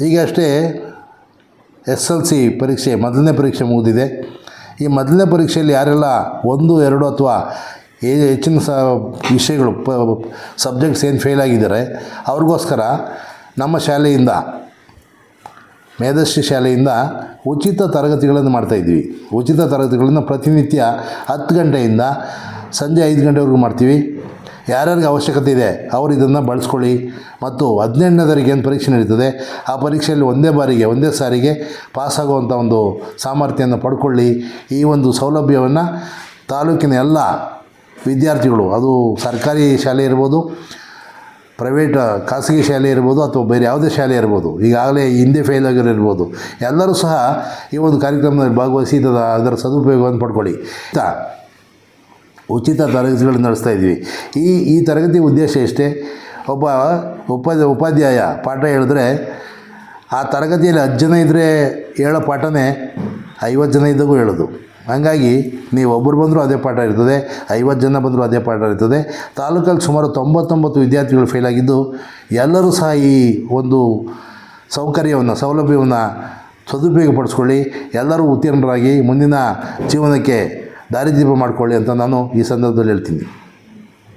ಈಗಷ್ಟೇ SLC ಪರೀಕ್ಷೆ ಮೊದಲನೇ ಪರೀಕ್ಷೆ ಮುಗಿದಿದೆ. ಈ ಮೊದಲನೇ ಪರೀಕ್ಷೆಯಲ್ಲಿ ಯಾರೆಲ್ಲ 1, 2 ಅಥವಾ ಹೆಚ್ಚಿನ ವಿಷಯಗಳು ಸಬ್ಜೆಕ್ಟ್ಸ್ ಏನು ಫೇಲ್ ಆಗಿದ್ದಾರೆ ಅವ್ರಿಗೋಸ್ಕರ ನಮ್ಮ ಶಾಲೆಯಿಂದ ಮೇಧಶ್ರೀ ಶಾಲೆಯಿಂದ ಉಚಿತ ತರಗತಿಗಳನ್ನು ಮಾಡ್ತಾಯಿದ್ವಿ. ಉಚಿತ ತರಗತಿಗಳನ್ನು ಪ್ರತಿನಿತ್ಯ 10 ಗಂಟೆಯಿಂದ ಸಂಜೆ 5 ಗಂಟೆವರೆಗೂ ಮಾಡ್ತೀವಿ. ಯಾರ್ಯಾರಿಗೆ ಅವಶ್ಯಕತೆ ಇದೆ ಅವರು ಇದನ್ನು ಬಳಸ್ಕೊಳ್ಳಿ. ಮತ್ತು 18ನೇ ತಾರೀಕು ಏನು ಪರೀಕ್ಷೆ ನಡೀತದೆ ಆ ಪರೀಕ್ಷೆಯಲ್ಲಿ ಒಂದೇ ಸಾರಿಗೆ ಪಾಸಾಗುವಂಥ ಒಂದು ಸಾಮರ್ಥ್ಯವನ್ನು ಪಡ್ಕೊಳ್ಳಿ. ಈ ಒಂದು ಸೌಲಭ್ಯವನ್ನು ತಾಲೂಕಿನ ಎಲ್ಲ ವಿದ್ಯಾರ್ಥಿಗಳು, ಅದು ಸರ್ಕಾರಿ ಶಾಲೆ ಇರ್ಬೋದು, ಪ್ರೈವೇಟ್ ಖಾಸಗಿ ಶಾಲೆ ಇರ್ಬೋದು, ಅಥವಾ ಬೇರೆ ಯಾವುದೇ ಶಾಲೆ ಇರ್ಬೋದು, ಈಗಾಗಲೇ ಹಿಂದೆ ಫೇಲ್ ಆಗಿರೋರ್ಬೋದು, ಎಲ್ಲರೂ ಸಹ ಈ ಒಂದು ಕಾರ್ಯಕ್ರಮದಲ್ಲಿ ಭಾಗವಹಿಸಿ ಅದರ ಸದುಪಯೋಗವನ್ನು ಪಡ್ಕೊಳ್ಳಿ. ಉಚಿತ ತರಗತಿಗಳನ್ನು ನಡೆಸ್ತಾ ಇದ್ವಿ. ಈ ತರಗತಿ ಉದ್ದೇಶ ಎಷ್ಟೇ, ಒಬ್ಬ ಉಪಾಧ್ಯಾಯ ಪಾಠ ಹೇಳಿದ್ರೆ ಆ ತರಗತಿಯಲ್ಲಿ 10 ಜನ ಇದ್ದರೆ ಹೇಳೋ ಪಾಠನೇ 50 ಜನ ಇದ್ದಾಗೂ ಹೇಳೋದು. ಹಾಗಾಗಿ ನೀವು ಒಬ್ಬರು ಬಂದರೂ ಅದೇ ಪಾಠ ಇರ್ತದೆ, 50 ಜನ ಬಂದರೂ ಅದೇ ಪಾಠ ಇರ್ತದೆ. ತಾಲೂಕಲ್ಲಿ ಸುಮಾರು 99 ವಿದ್ಯಾರ್ಥಿಗಳು ಫೇಲ್ ಆಗಿದ್ದು, ಎಲ್ಲರೂ ಸಹ ಈ ಒಂದು ಸೌಲಭ್ಯವನ್ನು ಸದುಪಯೋಗಪಡಿಸ್ಕೊಳ್ಳಿ. ಎಲ್ಲರೂ ಉತ್ತೀರ್ಣರಾಗಿ ಮುಂದಿನ ಜೀವನಕ್ಕೆ ದಾರಿದೀಪ ಮಾಡಿಕೊಳ್ಳಿ ಅಂತ ನಾನು ಈ ಸಂದರ್ಭದಲ್ಲಿ ಹೇಳ್ತೀನಿ.